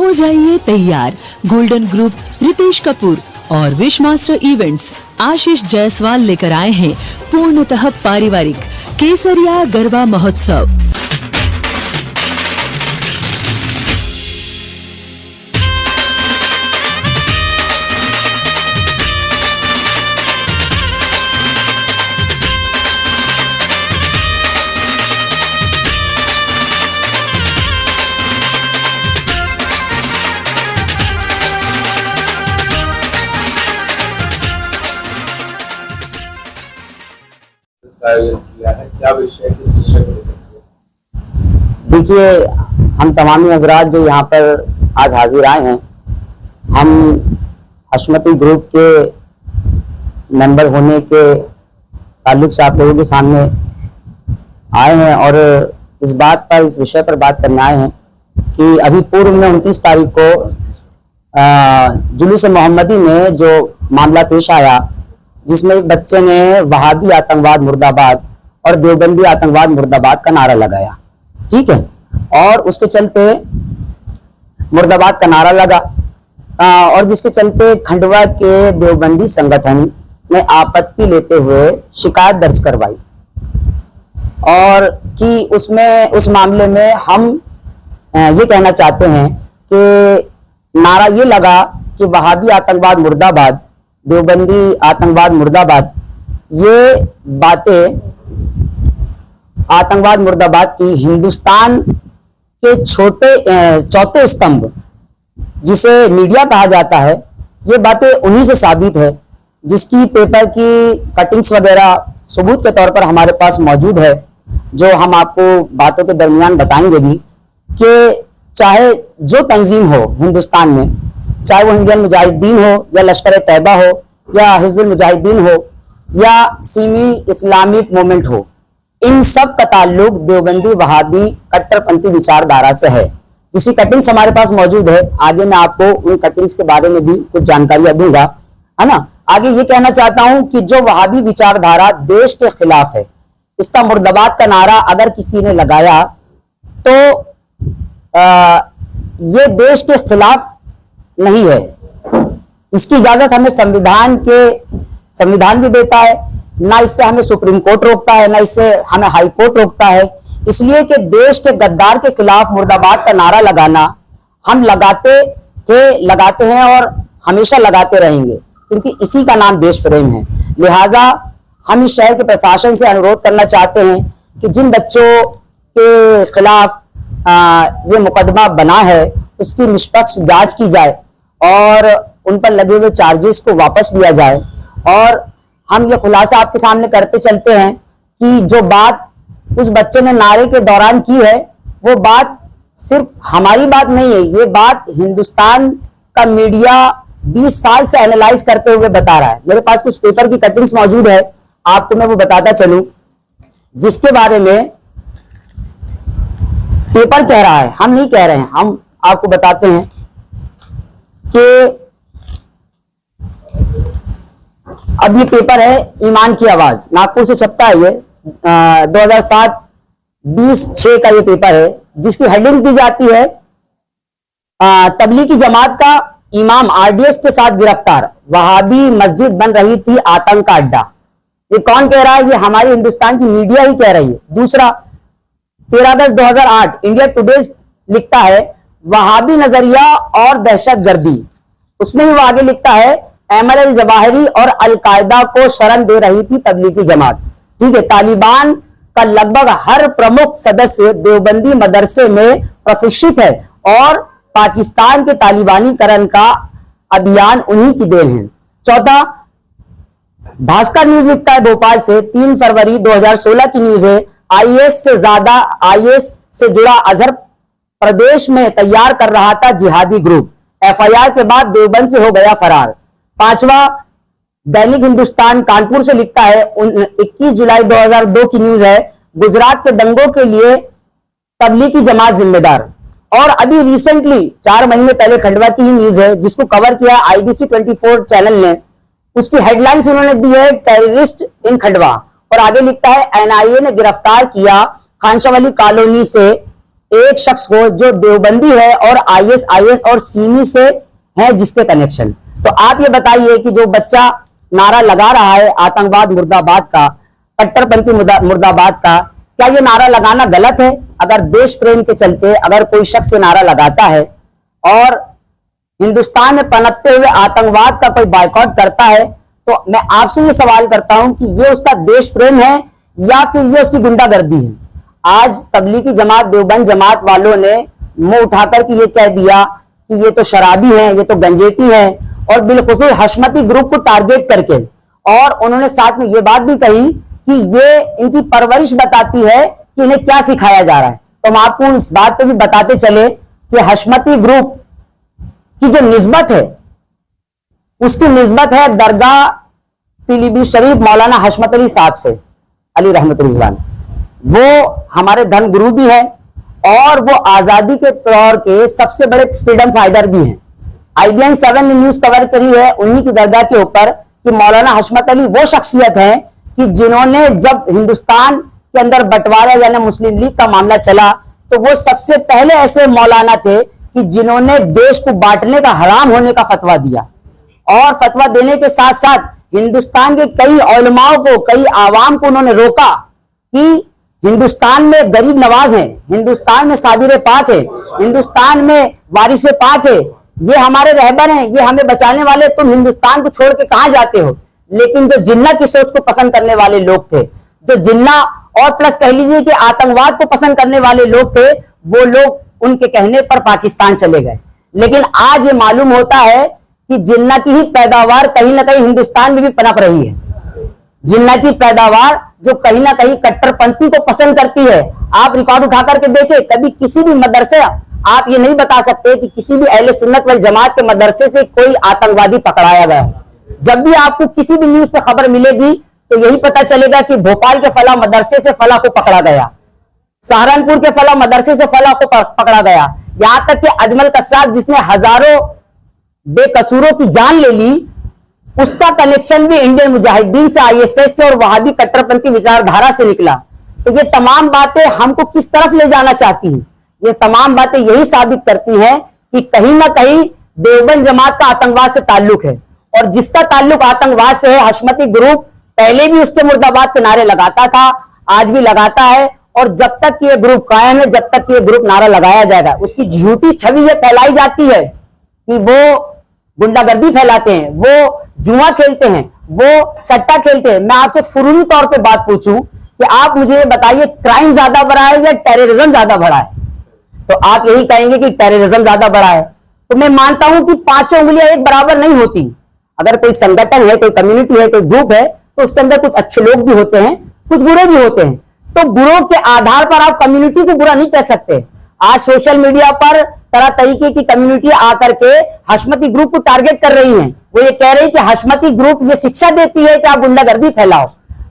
हो जाइए तैयार। गोल्डन ग्रुप, रितेश कपूर और विश मास्टर इवेंट्स आशीष जायसवाल लेकर आए हैं पूर्णतः पारिवारिक केसरिया गरबा महोत्सव। क्या विषय, किस विषय को लेकर? देखिए, हम तमामी हजरात जो यहाँ पर आज हाजिर आए हैं, हम हशमती ग्रुप के मेंबर होने के ताल्लुक से आप लोगों के सामने आए हैं और इस बात पर, इस विषय पर बात करने आए हैं कि अभी पूर्व में 29 तारीख को जुलूस मोहम्मदी में जो मामला पेश आया, जिसमें एक बच्चे ने वहाबी आतंकवाद मुर्दाबाद और देवबंदी आतंकवाद मुर्दाबाद का नारा लगाया, ठीक है, और उसके चलते मुर्दाबाद का नारा लगा और जिसके चलते खंडवा के देवबंदी संगठन ने आपत्ति लेते हुए शिकायत दर्ज करवाई और कि उसमें, उस मामले में हम ये कहना चाहते हैं कि नारा ये लगा कि वहाबी आतंकवाद मुर्दाबाद, देवबंदी आतंकवाद मुर्दाबाद, ये बातें आतंकवाद मुर्दाबाद की हिंदुस्तान के चौथे स्तंभ जिसे मीडिया कहा जाता है, ये बातें उन्हीं से साबित है, जिसकी पेपर की कटिंग्स वगैरह सबूत के तौर पर हमारे पास मौजूद है, जो हम आपको बातों के दरमियान बताएंगे भी कि चाहे जो तंजीम हो हिंदुस्तान में, चाहे वो इंडियन मुजाहिदीन हो या लश्कर तैयबा हो या हिजबुल मुजाहिदीन हो या सीमी इस्लामिक मूवमेंट हो, इन सब का ताल्लुक देवबंदी वहाबी कट्टरपंथी विचारधारा से है, जिसकी कटिंग्स हमारे पास मौजूद है। आगे मैं आपको उन कटिंग्स के बारे में भी कुछ जानकारियां दूंगा, है ना। आगे ये कहना चाहता हूं कि जो वहाबी विचारधारा देश के खिलाफ है, इसका मुर्दाबाद का नारा अगर किसी ने लगाया तो ये देश के खिलाफ नहीं है। इसकी इजाजत हमें संविधान भी देता है, ना इससे हमें सुप्रीम कोर्ट रोकता है, ना इससे हमें हाई कोर्ट रोकता है। इसलिए कि देश के गद्दार के खिलाफ मुर्दाबाद का नारा लगाना हम लगाते हैं और हमेशा लगाते रहेंगे, क्योंकि इसी का नाम देश प्रेम है। लिहाजा हम इस शहर के प्रशासन से अनुरोध करना चाहते हैं कि जिन बच्चों के खिलाफ ये मुकदमा बना है, उसकी निष्पक्ष जांच की जाए और उन पर लगे हुए चार्जेस को वापस लिया जाए। और हम ये खुलासा आपके सामने करते चलते हैं कि जो बात उस बच्चे ने नारे के दौरान की है, वो बात सिर्फ हमारी बात नहीं है, ये बात हिंदुस्तान का मीडिया 20 साल से एनालाइज करते हुए बता रहा है। मेरे पास कुछ पेपर की कटिंग्स मौजूद है, आपको मैं वो बताता चलूं, जिसके बारे में पेपर कह रहा है, हम नहीं कह रहे हैं, हम आपको बताते हैं कि अब ये पेपर है ईमान की आवाज, नागपुर से छपता है ये 2007 20/6 का ये पेपर है, जिसकी हेडिंग्स दी जाती है तबलीगी जमात का इमाम आरडीएक्स के साथ गिरफ्तार, वहाबी मस्जिद बन रही थी आतंक का अड्डा। ये कौन कह रहा है? ये हमारी हिंदुस्तान की मीडिया ही कह रही है। दूसरा, 13/10/2008 इंडिया टुडे लिखता है वहाबी नजरिया और दहशतगर्दी, उसमें ही वो आगे लिखता है अहमद अल जवाहिरी और अलकायदा को शरण दे रही थी तबलीगी जमात, ठीक है। तालिबान का लगभग हर प्रमुख सदस्य देवबंदी मदरसे में प्रशिक्षित है और पाकिस्तान के तालिबानीकरण का अभियान उन्हीं की देन है। चौथा, भास्कर न्यूज लिखता है भोपाल से 3 फरवरी 2016 की न्यूज है, आईएस से जुड़ा अजहर प्रदेश में तैयार कर रहा था जिहादी ग्रुप, एफआईआर के बाद देवबंद से हो गया फरार। पांचवा, दैनिक हिंदुस्तान कानपुर से लिखता है 21 जुलाई 2002 की न्यूज है, गुजरात के दंगों के लिए तबलीगी जमात जिम्मेदार। और अभी रिसेंटली 4 महीने पहले खंडवा की ही न्यूज है, जिसको कवर किया IBC 24 चैनल ने, उसकी हेडलाइंस उन्होंने दी है टेररिस्ट इन खंडवा, और आगे लिखता है NIA ने गिरफ्तार किया खानशाह वाली कॉलोनी से एक शख्स को जो देवबंदी है और आईएस और सीमी से है जिसके कनेक्शन। तो आप ये बताइए कि जो बच्चा नारा लगा रहा है आतंकवाद मुर्दाबाद का, कट्टरपंथी मुर्दाबाद का, क्या ये नारा लगाना गलत है? अगर देश प्रेम के चलते अगर कोई शख्स ये नारा लगाता है और हिंदुस्तान में पनपते हुए आतंकवाद का कोई बायकॉट करता है, तो मैं आपसे ये सवाल करता हूं कि ये उसका देश प्रेम है या फिर ये उसकी गुंडागर्दी है? आज तबलीगी जमात, देवबंद जमात वालों ने मुंह उठाकर के ये कह दिया कि ये तो शराबी हैं, ये तो गंजेटी हैं, और बिलखुसूस हशमती ग्रुप को टारगेट करके, और उन्होंने साथ में ये बात भी कही कि ये इनकी परवरिश बताती है कि इन्हें क्या सिखाया जा रहा है। तो हम आपको इस बात पे भी बताते चले कि हशमती ग्रुप की जो निस्बत है उसकी निस्बत है दरगाह पीलीभीत शरीफ मौलाना हशमत अली साहब से, अली रहमत रिजवान। वो हमारे धर्म गुरु भी है और वो आजादी के तौर के सबसे बड़े फ्रीडम फाइटर भी हैं। IBN 7 ने न्यूज कवर करी है उन्हीं की दरगाह के ऊपर कि मौलाना हशमत अली वो शख्सियत है कि जिन्होंने जब हिंदुस्तान के अंदर बंटवारा यानी मुस्लिम लीग का मामला चला तो वो सबसे पहले ऐसे मौलाना थे कि जिन्होंने देश को बांटने का हराम होने का फतवा दिया, और फतवा देने के साथ साथ हिंदुस्तान के कई उलमाओं को, कई आवाम को उन्होंने रोका कि हिंदुस्तान में गरीब नवाज है, हिंदुस्तान में साबिर पाक है, हिंदुस्तान में वारिस पाक है, ये हमारे रहबर हैं, ये हमें बचाने वाले, तुम हिंदुस्तान को छोड़ के कहां जाते हो? लेकिन जो जिन्ना की सोच को पसंद करने वाले लोग थे, जो जिन्ना और प्लस कह लीजिए कि आतंकवाद को पसंद करने वाले लोग थे, वो लोग उनके कहने पर पाकिस्तान चले गए। लेकिन आज ये मालूम होता है कि जिन्ना की ही पैदावार कहीं ना कहीं हिंदुस्तान में भी पनप रही है। जिन्ना की पैदावार जो कहीं ना कहीं कट्टरपंथी को पसंद करती है। आप रिकॉर्ड उठा करके देखें, कभी किसी भी मदरसे आप ये नहीं बता सकते कि किसी भी अहले सुन्नत वल जमात के मदरसे से कोई आतंकवादी पकड़ाया गया। जब भी आपको किसी भी न्यूज पे खबर मिलेगी तो यही पता चलेगा कि भोपाल के फला मदरसे से फला को पकड़ा गया, सहारनपुर के फला मदरसे से फला को पकड़ा गया, यहां तक कि अजमल कसाब जिसने हजारों बेकसूरों की जान ले ली, उसका कनेक्शन भी इंडियन मुजाहिदीन से, ISS से और वहाबी कट्टरपंथी विचारधारा से निकला। तो ये तमाम बातें हमको किस तरफ ले जाना चाहती हैं? ये तमाम बातें यही साबित करती हैं कि कहीं ना कहीं देवबंद जमात का आतंकवाद से ताल्लुक है, और जिसका ताल्लुक आतंकवाद से है, हशमती ग्रुप पहले भी उसके मुर्दाबाद के नारे लगाता था, आज भी लगाता है, और जब तक ये ग्रुप कायम है, जब तक ये ग्रुप नारा लगाया जाएगा, उसकी झूठी छवि ये फैलाई जाती है कि वो गुंडागर्दी फैलाते हैं, वो जुआ खेलते हैं, वो सट्टा खेलते हैं। मैं आपसे फुरूरी तौर पे बात पूछूं कि आप मुझे बताइए, क्राइम ज्यादा बढ़ा है या टेररिज्म ज्यादा बढ़ा है? तो आप यही कहेंगे कि टेररिज्म ज्यादा बढ़ा है। तो मैं मानता हूं कि पांचों उंगलियां एक बराबर नहीं होती। अगर कोई संगठन है, कोई कम्युनिटी है, कोई ग्रुप है, तो उसके अंदर कुछ अच्छे लोग भी होते हैं, कुछ बुरे भी होते हैं। तो बुरों के आधार पर आप कम्युनिटी को बुरा नहीं कह सकते। आज सोशल मीडिया पर तरह तरीके की कम्युनिटी आकर के हशमती ग्रुप को टारगेट कर रही हैं। वो ये कह रही कि हशमती ग्रुप ये शिक्षा देती है कि आप गुंडागर्दी फैलाओ।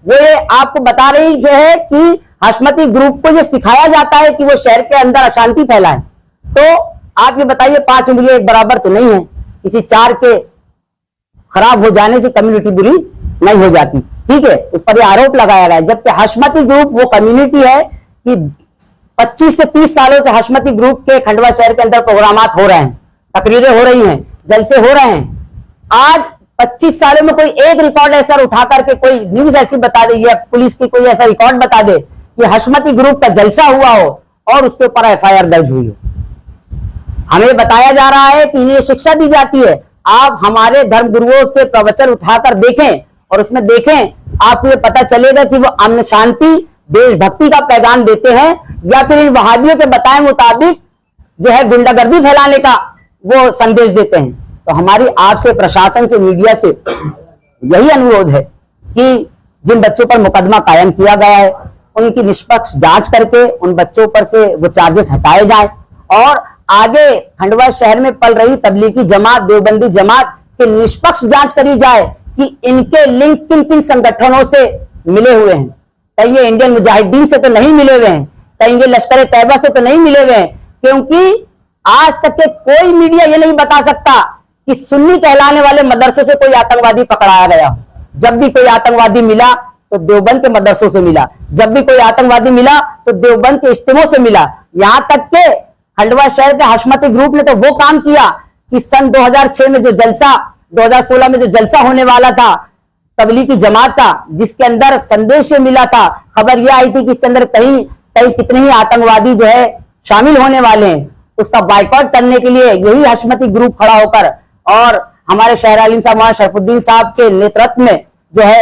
वो ये आपको बता रही है कि हशमती ग्रुप को ये सिखाया जाता है कि वो शहर के अंदर अशांति फैलाए। तो आप ये बताइए, पांच उंगलियां एक बराबर तो नहीं है। किसी चार के खराब हो जाने से कम्युनिटी बुरी नहीं हो जाती, ठीक है? उस पर यह आरोप लगाया गया। जबकि हशमती ग्रुप वो कम्युनिटी है कि 25 से 30 सालों से हशमती ग्रुप के खंडवा शहर के अंदर प्रोग्रामात हो रहे हैं, तकरीरें हो रही हैं, जलसे हो रहे हैं। आज 25 सालों में कोई एक रिकॉर्ड ऐसा उठा करके कोई न्यूज ऐसी बता दे या पुलिस की कोई ऐसा रिकॉर्ड बता दे कि हशमती ग्रुप का जलसा हुआ हो और उसके ऊपर FIR दर्ज हुई हो। हमें बताया जा रहा है कि इन्हें शिक्षा दी जाती है। आप हमारे धर्म गुरुओं के प्रवचन उठाकर देखें और उसमें देखें, आपको ये पता चलेगा कि वो अमन शांति देशभक्ति का पैगाम देते हैं या फिर इन वहाबियों के बताए मुताबिक जो है गुंडागर्दी फैलाने का वो संदेश देते हैं। तो हमारी आपसे, प्रशासन से, मीडिया से यही अनुरोध है कि जिन बच्चों पर मुकदमा कायम किया गया है उनकी निष्पक्ष जांच करके उन बच्चों पर से वो चार्जेस हटाए जाएं और आगे खंडवा शहर में पल रही तबलीगी जमात, देवबंदी जमात की निष्पक्ष जांच करी जाए कि इनके लिंक किन किन संगठनों से मिले हुए हैं। कहीं ये इंडियन मुजाहिदीन से तो नहीं मिले हुए हैं, कहीं ये लश्कर तैयबा से तो नहीं मिले हुए हैं, क्योंकि आज तक के कोई मीडिया ये नहीं बता सकता कि सुन्नी कहलाने वाले मदरसे से कोई आतंकवादी पकड़ाया गया। जब भी कोई आतंकवादी मिला तो देवबंद के मदरसों से मिला, जब भी कोई आतंकवादी मिला तो देवबंद के इज्तिमा से मिला। यहाँ तक के खंडवा शहर के हशमती ग्रुप ने तो वो काम किया कि सन 2006 में जो जलसा, 2016 में जो जलसा होने वाला था तबलीगी जमात का, जिसके अंदर संदेश मिला था, खबर यह आई थी कि इसके अंदर कहीं कहीं कितने ही आतंकवादी जो है शामिल होने वाले हैं, उसका बाइकआउट करने के लिए यही हशमती ग्रुप खड़ा होकर और हमारे शहर आलिम साहब मौलाना शरफुद्दीन साहब के नेतृत्व में जो है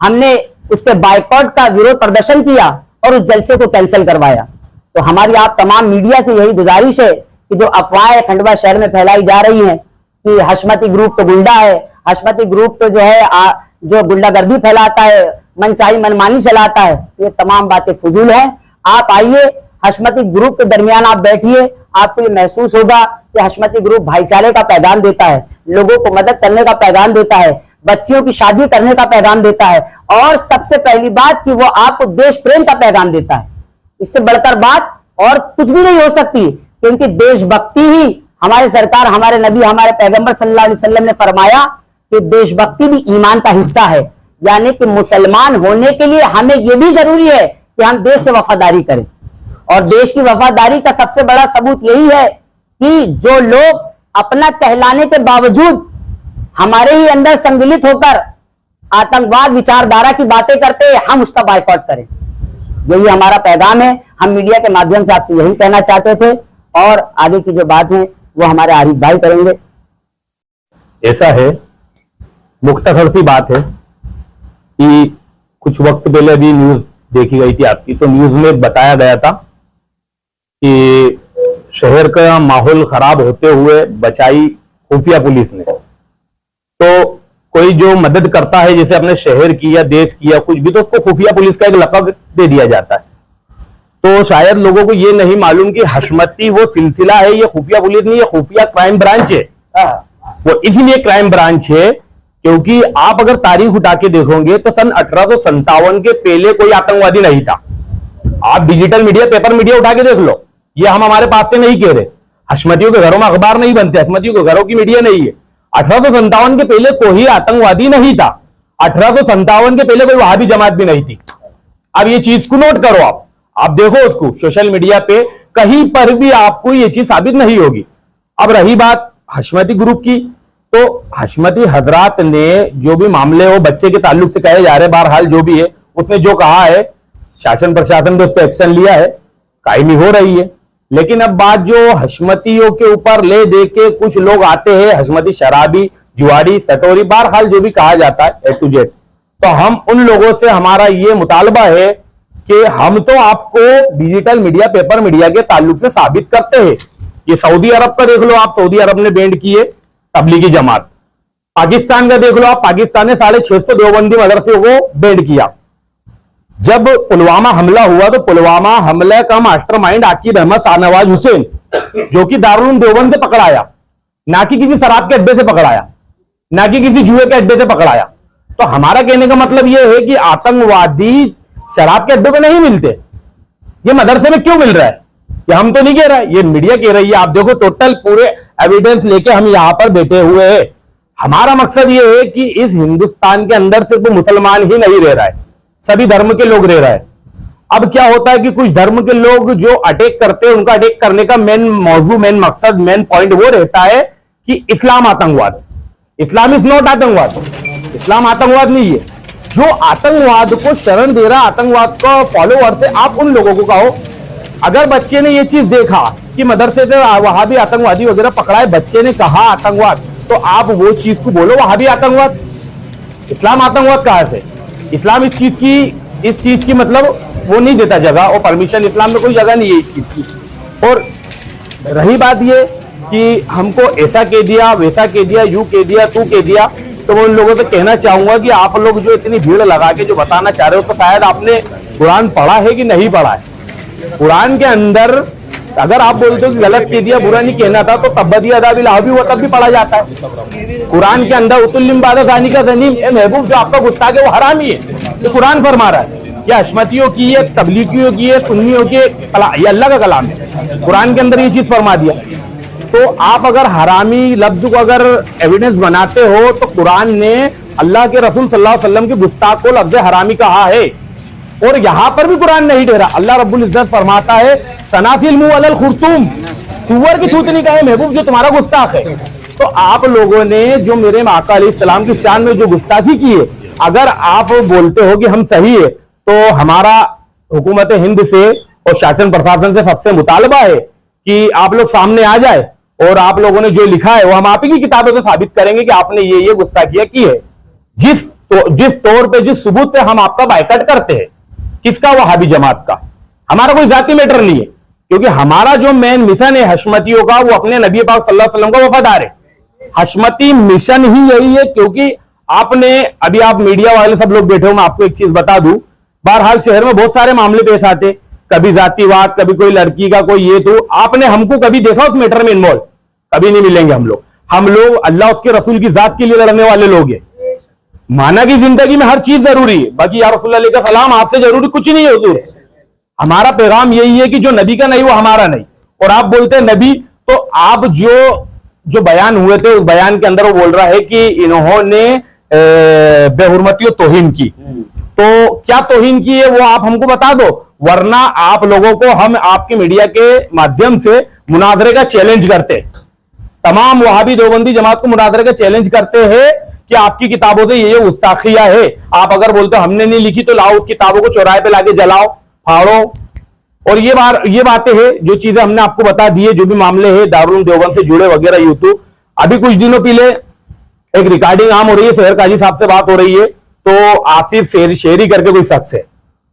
हमने उसके बाइकआउट का विरोध प्रदर्शन किया और उस जलसे को कैंसिल करवाया। तो हमारी आप तमाम मीडिया से यही गुजारिश है कि जो अफवाहें खंडवा शहर में फैलाई जा रही हैं कि हशमती ग्रुप तो गुंडा है, हशमती ग्रुप तो जो है जो गुंडागर्दी फैलाता है, मनचाही मनमानी चलाता है, ये तमाम बातें फजूल है। आप आइए, हशमती ग्रुप के दरमियान आप बैठिए, आपको ये महसूस होगा कि हशमती ग्रुप भाईचारे का पैगाम देता है, लोगों को मदद करने का पैगाम देता है, बच्चियों की शादी करने का पैगाम देता है और सबसे पहली बात कि वो आपको देश प्रेम का पैगाम देता है। इससे बढ़कर बात और कुछ भी नहीं हो सकती, क्योंकि देशभक्ति ही हमारे सरकार, हमारे नबी, हमारे पैगंबर सल्लल्लाहु अलैहि वसल्लम ने फरमाया कि देशभक्ति भी ईमान का हिस्सा है। यानी कि मुसलमान होने के लिए हमें यह भी जरूरी है कि हम देश से वफादारी करें, और देश की वफादारी का सबसे बड़ा सबूत यही है कि जो लोग अपना कहलाने के बावजूद हमारे ही अंदर संगलित होकर आतंकवाद विचारधारा की बातें करते हैं, हम उसका बायकॉट करें। यही हमारा पैगाम है। हम मीडिया के माध्यम से आपसे यही कहना चाहते थे और आगे की जो बात है वो हमारे आरिफ भाई करेंगे। ऐसा है, मुख्तसर सी बात है कि कुछ वक्त पहले अभी न्यूज देखी गई थी आपकी, तो न्यूज में बताया गया था कि शहर का माहौल खराब होते हुए बचाई खुफिया पुलिस ने। तो कोई जो मदद करता है जैसे अपने शहर की या देश की या कुछ भी, तो उसको खुफिया पुलिस का एक लक़ब दे दिया जाता है। तो शायद लोगों को ये नहीं मालूम कि हशमती वो सिलसिला है, ये खुफिया पुलिस नहीं, ये खुफिया क्राइम ब्रांच है। वो इसीलिए क्राइम ब्रांच है क्योंकि आप अगर तारीख उठा के देखोगे तो सन 1857 के पहले कोई आतंकवादी नहीं था। आप डिजिटल मीडिया, पेपर मीडिया उठा के देख लो, ये हम हमारे पास से नहीं कह रहे। हशमतियों के घरों में अखबार नहीं बनते, हशमतियों के घरों की मीडिया नहीं है। 1857 के पहले कोई आतंकवादी नहीं था। 1857 के पहले कोई वहाबी जमात भी नहीं थी। अब ये चीज को नोट करो, आप देखो उसको सोशल मीडिया पे कहीं पर भी आपको ये चीज साबित नहीं होगी। अब रही बात हशमती ग्रुप की, तो हशमती हजरात ने जो भी मामले हो बच्चे के ताल्लुक से कहे जा रहे, बहरहाल जो भी है उसने जो कहा है, शासन प्रशासन ने उस पर एक्शन लिया है, कायमी हो रही है। लेकिन अब बात जो हशमतियों के ऊपर ले दे के कुछ लोग आते हैं, हशमती शराबी, जुआरी, सटोरी, बहरहाल जो भी कहा जाता है ए टू जेड, तो हम उन लोगों से हमारा ये मुतालबा है कि हम तो आपको डिजिटल मीडिया, पेपर मीडिया के ताल्लुक से साबित करते हैं। ये सऊदी अरब का देख लो आप, सऊदी अरब ने बैंड की है तबलीगी जमात। पाकिस्तान का देख लो आप, पाकिस्तान ने 650 देवबंदी मदरसे को बैंड किया। जब पुलवामा हमला हुआ तो पुलवामा हमले का मास्टरमाइंड आकिब अहमद शाहनवाज हुसैन, जो कि दारुल उलूम देवबंद से पकड़ाया, ना कि किसी शराब के अड्डे से पकड़ाया, ना कि किसी जुए के अड्डे से पकड़ाया। तो हमारा कहने का मतलब यह है कि आतंकवादी शराब के अड्डे पे नहीं मिलते, ये मदरसे में क्यों मिल रहा है? ये हम तो नहीं कह रहे, ये मीडिया कह रही है। आप देखो टोटल पूरे एविडेंस लेके हम यहां पर बैठे हुए हैं। हमारा मकसद ये है कि इस हिंदुस्तान के अंदर सिर्फ मुसलमान ही नहीं रह रहा है, सभी धर्म के लोग रह रहे हैं। अब क्या होता है कि कुछ धर्म के लोग जो अटैक करते हैं, उनका अटैक करने का मेन मौजू, मेन मकसद, मेन पॉइंट वो रहता है कि इस्लाम आतंकवाद। इस्लाम इज नॉट आतंकवाद, इस्लाम आतंकवाद नहीं है। जो आतंकवाद को शरण दे रहा, आतंकवाद का फॉलोअर से आप उन लोगों को कहो। अगर बच्चे ने ये चीज देखा कि मदरसे से वहां भी आतंकवादी वगैरह पकड़ाए, बच्चे ने कहा आतंकवाद, तो आप वो चीज को बोलो वहां भी आतंकवाद। इस्लाम आतंकवाद कहां से? इस्लाम इस चीज की मतलब वो नहीं देता जगह और परमिशन, इस्लाम में कोई जगह नहीं है इस चीज की। और रही बात ये कि हमको ऐसा कह दिया, वैसा कह दिया, यू कह दिया, तू कह दिया, तो मैं उन लोगों से कहना चाहूंगा कि आप लोग जो इतनी भीड़ लगा के जो बताना चाह रहे हो, तो शायद आपने कुरान पढ़ा है कि नहीं पढ़ा है। कुरान के अंदर अगर आप बोलते हो कि गलत कह दिया, बुरा नहीं कहना था, तो तब्बदी अदाबिल भी हुआ, तब भी पढ़ा जाता है। कुरान के अंदर उतुल्लिम बादा जानी का जनीम, ए महबूब जो आपका गुस्ताख है वो हरामी है, तो कुरान फरमा रहा है। या अशमतियों की है, तबलीगियों की है, सुन्नियों की, ये अल्लाह का कलाम है, कुरान के अंदर ये चीज फरमा दिया। तो आप अगर हरामी लफ्ज को अगर एविडेंस बनाते हो, तो कुरान ने अल्लाह के रसूल सल्लल्लाहु अलैहि वसल्लम के गुस्ताख को लफ्ज हरामी कहा है। और यहां पर भी कुरान नहीं ठहरा। अल्लाह रब्बुल इज्जत फरमाता है सनाफिल मुंह अलल खुर्तुम, सुअर की थूथनी का है महबूब जो तुम्हारा गुस्ताख है। तो आप लोगों ने जो मेरे आका अलैहिस्सलाम की शान में जो गुस्ताखी की है, अगर आप बोलते हो कि हम सही है, तो हमारा हुकूमत हिंद से और शासन प्रशासन से सबसे मुतालबा है कि आप लोग सामने आ जाए और आप लोगों ने जो लिखा है वो हम आप ही की किताबों से साबित करेंगे कि आपने ये गुस्ताखियां की है। जिस तौर पे, जिस सबूत पे हम आपका बायकॉट करते हैं, किसका? वहाबी जमात का। हमारा कोई जाति मैटर नहीं है, क्योंकि हमारा जो मेन मिशन है हशमतियों का, वो अपने नबी पाक सल्लल्लाहु अलैहि वसल्लम का वफादार है। हशमती मिशन ही यही है। क्योंकि आपने अभी, आप मीडिया वाले सब लोग बैठे हो, मैं आपको एक चीज बता दूं, बहरहाल शहर में बहुत सारे मामले पेश आते, कभी जातिवाद, कभी कोई लड़की का कोई ये, तो आपने हमको कभी देखा उस मैटर में इन्वॉल्व? कभी नहीं मिलेंगे हम लोग अल्लाह उसके रसूल की जात के लिए लड़ने वाले लोग हैं। माना कि जिंदगी में हर चीज जरूरी है, बाकी या रसूलुल्लाह अलैहि सलाम आपसे जरूरी कुछ नहीं है हुजूर। हमारा पैगाम यही है कि जो नबी का नहीं वो हमारा नहीं। और आप बोलते हैं नबी, तो आप जो बयान हुए थे उस बयान के अंदर वो बोल रहा है कि इन्होंने बेहुरमती और तौहीन की। तो क्या तौहीन की है वो आप हमको बता दो, वरना आप लोगों को हम आपके मीडिया के माध्यम से मुनाजरे का चैलेंज करते, तमाम वहाबी देवबंदी जमात को मुनाजरे का चैलेंज करते हैं कि आपकी किताबों से ये गुस्ताखियां है। आप अगर बोलते हो हमने नहीं लिखी, तो लाओ उस किताबों को चौराहे पे लाके जलाओ, फाड़ो। और ये बातें हैं, जो चीजें हमने आपको बता दी है, जो भी मामले हैं दारुल देवबंद से जुड़े वगैरह यूट्यूब। अभी कुछ दिनों पहले एक रिकॉर्डिंग आम हो रही है, शहर काजी साहब से बात हो रही है, तो आसिफ शेरी करके कोई शख्स है,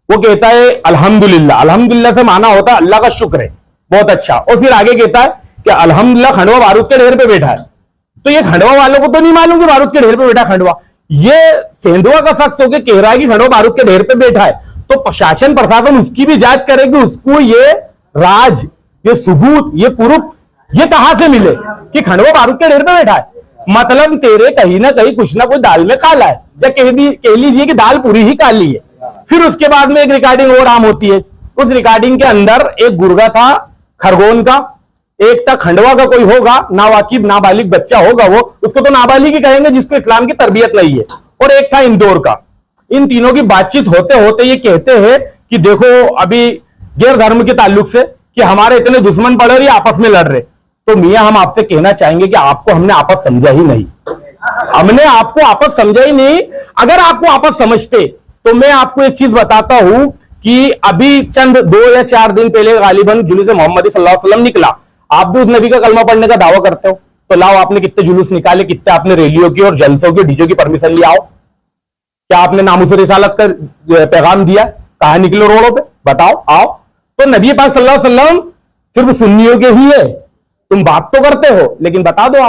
वो कहता है अल्हम्दुलिल्लाह। अल्हम्दुलिल्लाह से माना होता है अल्लाह का शुक्र है, बहुत अच्छा। और फिर आगे कहता है कि अल्हम्दुलिल्लाह खंडवा बारूद के ढेर पे बैठा है। तो ये खंडवा वालों को तो नहीं मालूम कि बारूद के ढेर पे बैठा खंडवा, ये सेंधवा का शख्स होकर कह रहा है कि खंडवा बारूद के ढेर पे बैठा है। तो प्रशासन प्रशासन उसकी भी जांच करेगी, उसको ये राज, ये सबूत, ये प्रूफ ये कहां से मिले कि खंडवा बारूद के ढेर पे बैठा है। मतलब तेरे कहीं ना कहीं कुछ ना कुछ दाल में काला है, या कह लीजिए कि दाल पूरी ही काली है। फिर उसके बाद में एक रिकॉर्डिंग और आम होती है, उस रिकॉर्डिंग के अंदर एक गुर्गा था खरगोन का, एक था खंडवा का कोई होगा, नावाकिब नाबालिग बच्चा होगा, वो उसको तो नाबालिग ही कहेंगे जिसको इस्लाम की तरबियत नहीं है, और एक था इंदौर का। इन तीनों की बातचीत होते होते ये कहते हैं कि देखो अभी गैर धर्म के ताल्लुक से कि हमारे इतने दुश्मन पड़े और ये आपस में लड़ रहे। तो मियां हम आपसे कहना चाहेंगे कि आपको हमने आपस समझा ही नहीं, हमने आपको आपस समझा ही नहीं। अगर आपको आपस समझते तो मैं आपको एक चीज बताता हूं कि अभी चंद 2 या 4 दिन पहले गालिबन जुलूस मोहम्मदी सल्लल्लाहु अलैहि वसल्लम निकला। आप भी उस नबी का कलमा पढ़ने का दावा करते हो, तो लाओ आपने कितने जुलूस निकाले, कितने आपने रैलियों की और जलसों की डीजो की परमिशन लिया? आओ, क्या आपने नामुस रिसालत का पैगाम दिया? कहां निकलो रोडों पे, बताओ, आओ। तो नबी पाक सल्लल्लाहु अलैहि वसल्लम सिर्फ सुन्नियों के ही है, तुम बात तो करते हो लेकिन बता दो।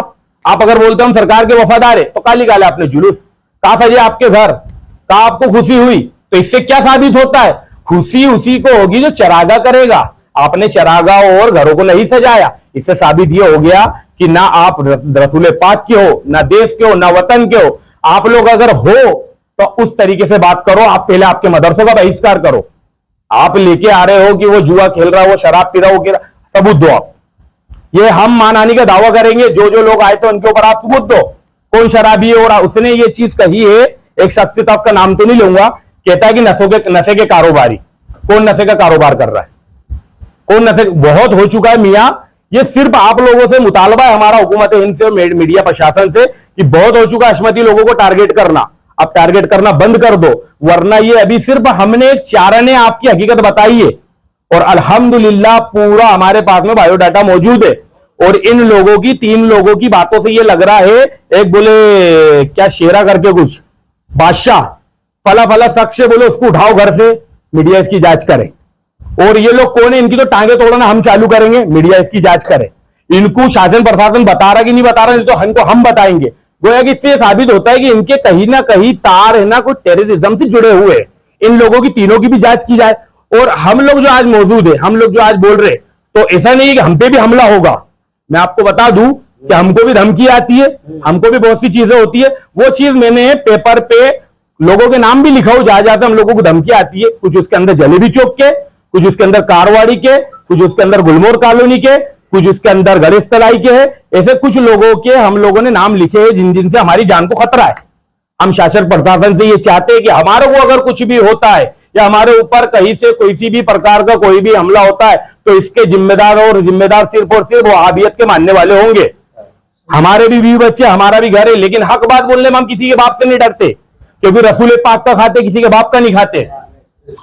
आप अगर बोलते हो हम सरकार के वफादार है, तो काली गाले आपने जुलूस कहां सजे आपके घर, कहां आपको खुशी हुई? तो इससे क्या साबित होता है? खुशी उसी को होगी जो चरागा करेगा। आपने चरागा और घरों को नहीं सजाया, इससे साबित यह हो गया कि ना आप रसूल पाक के हो, ना देश के हो, ना वतन के हो। आप लोग अगर हो तो उस तरीके से बात करो। आप पहले आपके मदरसों का बहिष्कार करो। आप लेके आ रहे हो कि वो जुआ खेल रहा है, वो शराब पी रहा है, वो सबूत दो। आप ये हम मानानी का दावा करेंगे, जो जो लोग आए थे उनके ऊपर आप सबूत दो कौन शराबी है। और उसने ये चीज कही है, एक शख्स था, उसका नाम तो नहीं लूंगा, कहता है कि नशे के कारोबारी। कौन नशे का कारोबार कर रहा है? कौन नशे? बहुत हो चुका है मियां। ये सिर्फ आप लोगों से मुतालबा है हमारा, हुकूमत हिंद से, मीडिया प्रशासन से, कि बहुत हो चुका है हशमती लोगों को टारगेट करना। अब टारगेट करना बंद कर दो, वरना ये अभी सिर्फ हमने एक चाराने आपकी हकीकत बताई है, और अल्हम्दुलिल्लाह पूरा हमारे पास में बायोडाटा मौजूद है। और इन लोगों की, 3 लोगों की बातों से ये लग रहा है, एक बोले क्या शेरा करके कुछ बादशाह, फला फला शख्स से बोले उसको उठाओ घर से, मीडिया इसकी जांच करे। और ये लोग कौन है? इनकी तो टांगे तोड़ना हम चालू करेंगे, मीडिया इसकी जांच करे। इनको शासन प्रशासन बता रहा कि नहीं बता रहा, नहीं तो हमको हम बताएंगे। गोया कि इससे साबित होता है कि इनके कहीं ना कहीं तार है ना कुछ टेररिज्म से जुड़े हुए। इन लोगों की, तीनों की भी जांच की जाए। और हम लोग जो आज मौजूद है, हम लोग जो आज बोल रहे, तो ऐसा नहीं है कि हम पे भी हमला होगा। मैं आपको बता दूं कि हमको भी धमकी आती है, हमको भी बहुत सी चीजें होती है। वो चीज मैंने पेपर पे लोगों के नाम भी लिखा हो, जहां जहां से हम लोगों को धमकी आती है। कुछ उसके अंदर जलेबी चौक के, कुछ उसके अंदर कारवाड़ी के, कुछ उसके अंदर गुलमोहर कॉलोनी के, कुछ उसके अंदर गणेश तलाई के है। ऐसे कुछ लोगों के हम लोगों ने नाम लिखे हैं जिनसे हमारी जान को खतरा है। हम शासन प्रशासन से ये चाहते हैं कि हमारे को अगर कुछ भी होता है या हमारे ऊपर कहीं से कोई सी भी प्रकार का कोई भी हमला होता है तो इसके जिम्मेदार सिर्फ और सिर्फ वहाबियत के मानने वाले होंगे। हमारे भी बीवी बच्चे, हमारा भी घर है, लेकिन हक बात बोलने में हम किसी के बाप से नहीं डरते, क्योंकि रसूल पाक का खाते, किसी के बाप का नहीं खाते।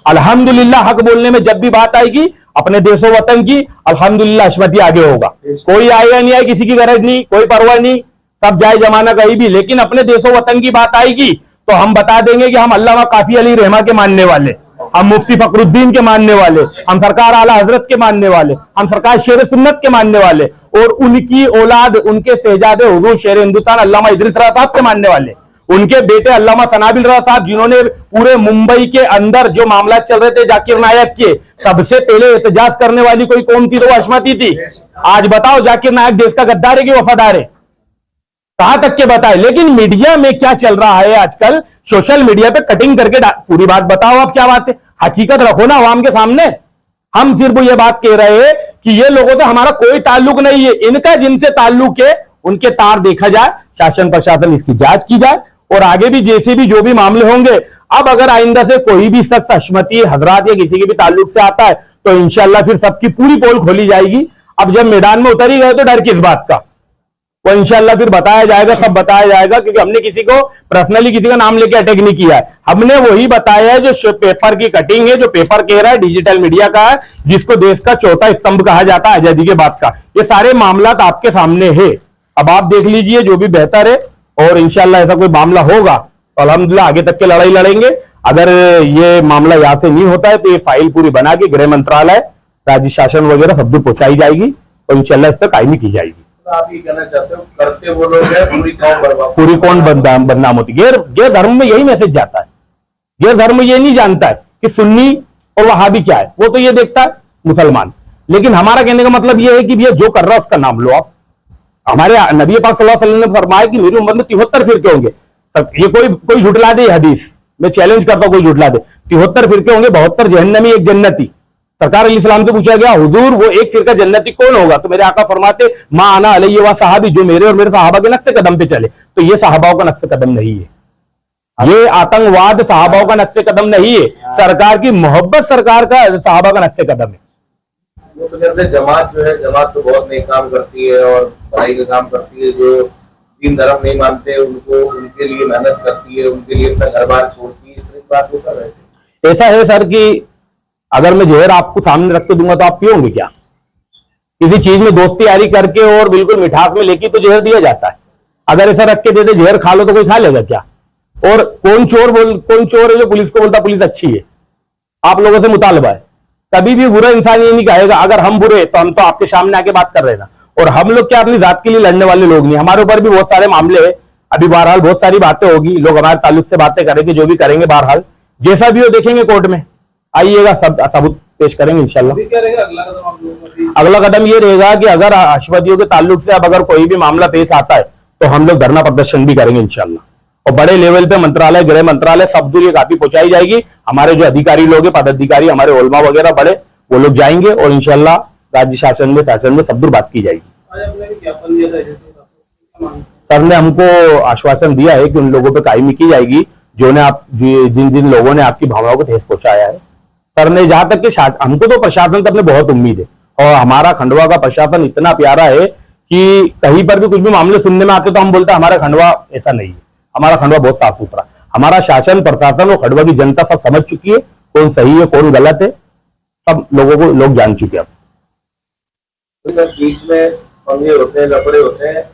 अल्हम्दुलिल्लाह हक बोलने में जब भी बात आएगी अपने देशों वतन की, अल्हम्दुलिल्लाह हशमती आगे होगा। कोई आए या नहीं आए किसी की गरज नहीं, कोई परवाह नहीं, सब जाए जमाना कहीं भी, लेकिन अपने देशों वतन की बात आएगी तो हम बता देंगे कि हम अल्लामा काफी अली रहमा के मानने वाले, हम मुफ्ती फखरुद्दीन के मानने वाले, हम सरकार आला हजरत के मानने वाले, हम सरकार शेर सुन्नत के मानने वाले, और उनकी औलाद, उनके शहजादे हुजूर शेर हिंदुस्तान अल्लामा इदरीस रज़ा साहब के मानने वाले, उनके बेटे अल्लामा सनाबिल रज़ा साहब, जिन्होंने पूरे मुंबई के अंदर जो मामला चल रहे थे जाकिर नायक के, सबसे पहले एहतजाज करने वाली कोई कौम थी तो वो हशमती थी। आज बताओ जाकिर नायक देश का गद्दार है कि वफादार है? कहां तक के बताए। लेकिन मीडिया में क्या चल रहा है आजकल, सोशल मीडिया पे कटिंग करके पूरी बात बताओ आप क्या बात है, हकीकत रखो ना आवाम के सामने। हम सिर्फ ये बात कह रहे हैं कि ये लोगों से हमारा कोई ताल्लुक नहीं है, इनका जिनसे ताल्लुक है उनके तार देखा जाए, शासन प्रशासन इसकी जांच की जाए, और आगे भी जैसे भी जो भी मामले होंगे, अब अगर आइंदा से कोई भी शख्स हशमती हजरात या किसी के भी ताल्लुक से आता है तो इंशाल्लाह फिर सबकी पूरी पोल खोली जाएगी। अब जब मैदान में उतर ही गए तो डर किस बात का, वो इंशाल्लाह फिर बताया जाएगा, सब बताया जाएगा, क्योंकि हमने किसी को पर्सनली किसी का नाम लेके अटैक नहीं किया है। हमने वही बताया है जो पेपर की कटिंग है, जो पेपर कह रहा है डिजिटल मीडिया का है, जिसको देश का चौथा स्तंभ कहा जाता है आजादी के बाद का। ये सारे मामला आपके सामने है, अब आप देख लीजिए जो भी बेहतर है, और इंशाल्लाह ऐसा कोई मामला होगा तो अल्हम्दुलिल्लाह आगे तक के लड़ाई लड़ेंगे। अगर ये मामला यहां से नहीं होता है तो ये फाइल पूरी बना के गृह मंत्रालय, राज्य शासन वगैरह सब दूर पहुंचाई जाएगी और इंशाल्लाह इस पर कायमी की जाएगी। आप ये कहना चाहते हो करते वो लोग हैं, पूरी कौम बर्बाद, पूरी कौन बदनाम होती। गैर धर्म में यही मैसेज जाता है। गैर धर्म ये नहीं जानता है कि सुन्नी और वहाबी क्या है, वो तो ये देखता है मुसलमान। लेकिन हमारा कहने का मतलब ये है कि भैया जो कर रहा है उसका नाम लो आप। हमारे नबी पाक सल्लल्लाहु अलैहि वसल्लम ने फरमाया कि मेरी उम्मत में 73 फिरके होंगे। ये कोई झुटला दे हदीस, मैं चैलेंज करता हूं कोई झुटला दे, 73 फिरके होंगे, 72 जहन्नमी, एक जन्नती। सरकार अलैहिस्सलाम से पूछा गया हुजूर वो एक फिरका जन्नती कौन होगा, तो मेरे आका फरमाते मां आना अलैहि व सहाबी, जो मेरे और मेरे सहाबा के नक्शे कदम पे चले। तो ये सहाबाओं का नक्शे कदम नहीं है, ये आतंकवाद सहाबाओं का नक्शे कदम नहीं है, सरकार की मोहब्बत सरकार का सहाबा का नक्शे कदम है। वो तो कहते हैं जमात जो है, जमात तो बहुत नई काम करती है और पढ़ाई का काम करती है, जो दीन धर्म नहीं मानते उनको, उनके लिए मेहनत करती है, उनके लिए अपना घर बार छोड़ती है, इस तरह की बात होता है। ऐसा है सर कि अगर मैं जहर आपको सामने रख के दूंगा तो आप पियोगे क्या? किसी चीज में दोस्ती यारी करके और बिल्कुल मिठास में लेके तो जहर दिया जाता है। अगर ऐसा रख के दे दे जहर खा लो तो कोई खा लेगा क्या? और कौन चोर है जो पुलिस को बोलता पुलिस अच्छी है? आप लोगों से मुतालबा है, कभी भी बुरा इंसान ये नहीं कहेगा अगर हम बुरे तो हम तो आपके सामने आके बात कर रहे ना। और हम लोग क्या अपनी जात के लिए लड़ने वाले लोग नहीं, हमारे ऊपर भी बहुत सारे मामले हैं। अभी बहरहाल बहुत सारी बातें होगी, लोग हमारे ताल्लुक से बातें करेंगे, जो भी करेंगे बहरहाल जैसा भी हो देखेंगे कोर्ट में, आइएगा सब सबूत पेश करेंगे इंशाल्लाह। अगला कदम ये रहेगा कि अगर हशमतियों के ताल्लुक से अब अगर कोई भी मामला पेश आता है तो हम लोग धरना प्रदर्शन भी करेंगे इंशाल्लाह, और बड़े लेवल पे मंत्रालय, गृह मंत्रालय सब दूर ये काफी पहुंचाई जाएगी। हमारे जो अधिकारी लोग हैं, पदाधिकारी, हमारे उलमा वगैरह बड़े, वो लोग जाएंगे और इंशाल्लाह राज्य शासन में सब दूर बात की जाएगी। सर ने हमको आश्वासन दिया है कि उन लोगों पे कायमी की जाएगी जिन जिन लोगों ने आपकी भावनाओं को ठेस पहुंचाया है। सर ने जहां तक कि हमको तो प्रशासन से अपने बहुत उम्मीद है, और हमारा खंडवा का प्रशासन इतना प्यारा है कि कहीं पर भी कुछ भी मामले सुनने में आते तो हम बोलते हैं हमारा खंडवा ऐसा नहीं है, हमारा खंडवा बहुत साफ सुथरा। हमारा शासन प्रशासन और खंडवा की जनता सब समझ चुकी है कौन सही है कौन गलत है, सब लोगों को लोग जान चुके हैं। तो सर बीच में पंगे होते हैं, लफड़े होते हैं,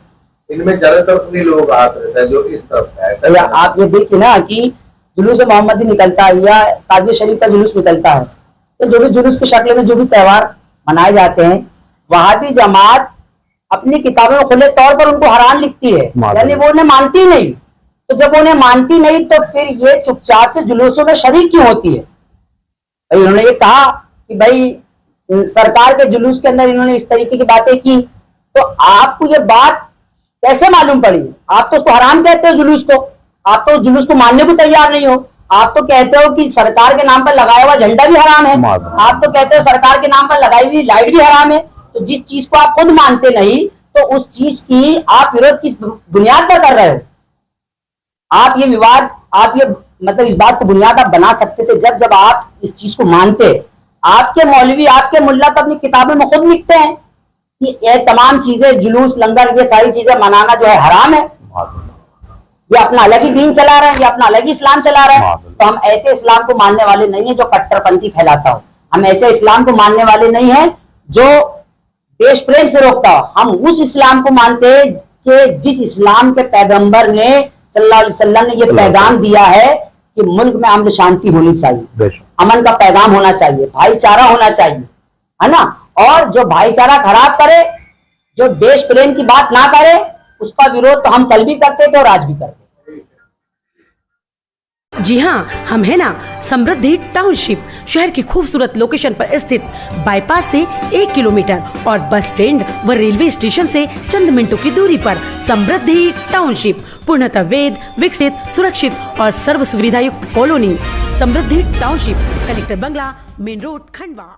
इनमें ज्यादातर उन्हीं लोगों का हाथ रहता है जो इस तरफ है। ऐसा आप ये देखिए ना कि जुलूस मोहम्मदी निकलता है या ताजिया शरीफ का जुलूस निकलता है, तो जो भी जुलूस की शक्ल में जो भी त्योहार मनाए जाते हैं, वहां भी जमात अपनी किताबों में खुले तौर पर उनको हराम लिखती है, यानी वो उन्हें मानती नहीं। तो जब उन्हें मानती नहीं तो फिर ये चुपचाप से जुलूसों में शरीक क्यों होती है? भाई उन्होंने ये कहा कि भाई सरकार के जुलूस के अंदर इन्होंने इस तरीके की बातें की, तो आपको ये बात कैसे मालूम पड़ी? आप तो उसको हराम कहते हो जुलूस को, आप तो जुलूस को मानने को तैयार नहीं हो। आप तो कहते हो कि सरकार के नाम पर लगाया हुआ झंडा भी हराम है, आप तो कहते हो सरकार के नाम पर लगाई हुई लाइट भी हराम है। तो जिस चीज को आप खुद मानते नहीं तो उस चीज की आप विरोध किस बुनियाद पर कर रहे हो? आप ये विवाद, आप ये मतलब इस बात को बुनियाद आप बना सकते थे जब आप इस चीज को मानते। आपके मौलवी, आपके मुल्ला तो अपनी किताबों में खुद लिखते हैं कि ये तमाम चीजें, जुलूस, लंगर, ये सारी चीजें मनाना जो है हराम है। ये अपना अलग ही दीन चला रहे हैं, ये अपना अलग ही इस्लाम चला रहे हैं। तो हम ऐसे इस्लाम को मानने वाले नहीं है जो कट्टरपंथी फैलाता हो। हम ऐसे इस्लाम को मानने वाले नहीं है जो देश प्रेम से रोकता हो। हम उस इस्लाम को मानते हैं कि जिस इस्लाम के पैगंबर ने सल्लल्लाहु अलैहि वसल्लम ने ये पैगाम दिया है कि मुल्क में अमन शांति होनी चाहिए, अमन का पैगाम होना चाहिए, भाईचारा होना चाहिए, है ना। और जो भाईचारा खराब करे, जो देश प्रेम की बात ना करे, उसका विरोध तो हम कल भी करते थे और आज भी करते हैं। जी हाँ, हम है ना समृद्धि टाउनशिप, शहर की खूबसूरत लोकेशन पर स्थित, बाईपास से 1 किलोमीटर और बस स्टैंड व रेलवे स्टेशन से चंद मिनटों की दूरी पर समृद्धि टाउनशिप, पूर्णतः वेद विकसित, सुरक्षित और सर्व सुविधायुक्त कॉलोनी। समृद्धि टाउनशिप, कलेक्टर बंगला, मेन रोड, खंडवा।